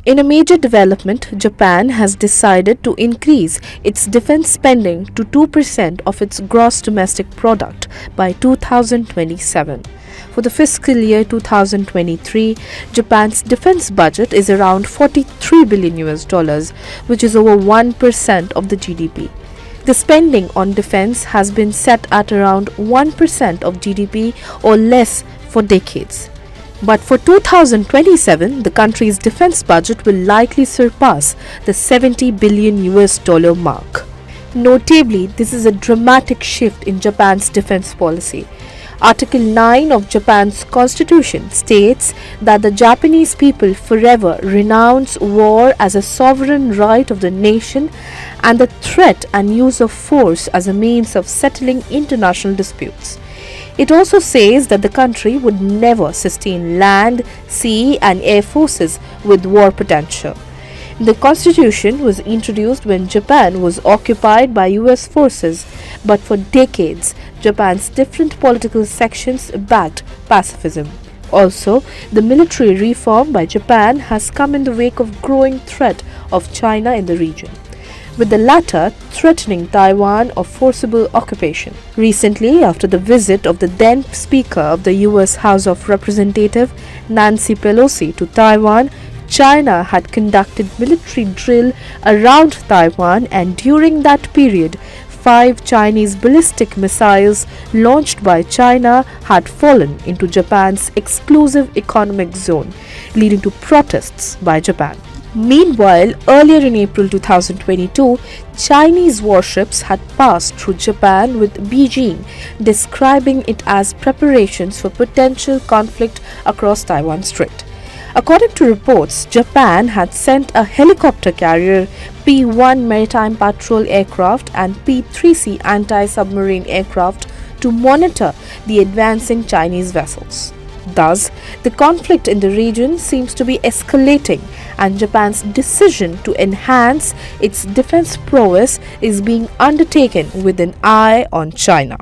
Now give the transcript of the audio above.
In a major development, Japan has decided to increase its defense spending to 2% of its gross domestic product by 2027. For the fiscal year 2023, Japan's defense budget is around 43 billion US dollars, which is over 1% of the GDP. The spending on defense has been set at around 1% of GDP or less for decades. But for 2027, the country's defense budget will likely surpass the 70 billion US dollar mark. Notably, this is a dramatic shift in Japan's defense policy. Article 9 of Japan's constitution states that the Japanese people forever renounce war as a sovereign right of the nation and the threat and use of force as a means of settling international disputes. It also says that the country would never sustain land, sea and air forces with war potential. The constitution was introduced when Japan was occupied by US forces, but for decades Japan's different political sections backed pacifism. Also, the military reform by Japan has come in the wake of growing threat of China in the region, with the latter threatening Taiwan of forcible occupation. Recently, after the visit of the then Speaker of the US House of Representatives, Nancy Pelosi, to Taiwan, China had conducted military drill around Taiwan, and during that period, 5 Chinese ballistic missiles launched by China had fallen into Japan's exclusive economic zone, leading to protests by Japan. Meanwhile, earlier in April 2022, Chinese warships had passed through Japan, with Beijing describing it as preparations for potential conflict across Taiwan Strait. According to reports, Japan had sent a helicopter carrier, P-1 maritime patrol aircraft and P-3C anti-submarine aircraft to monitor the advancing Chinese vessels. Thus, the conflict in the region seems to be escalating, and Japan's decision to enhance its defense prowess is being undertaken with an eye on China.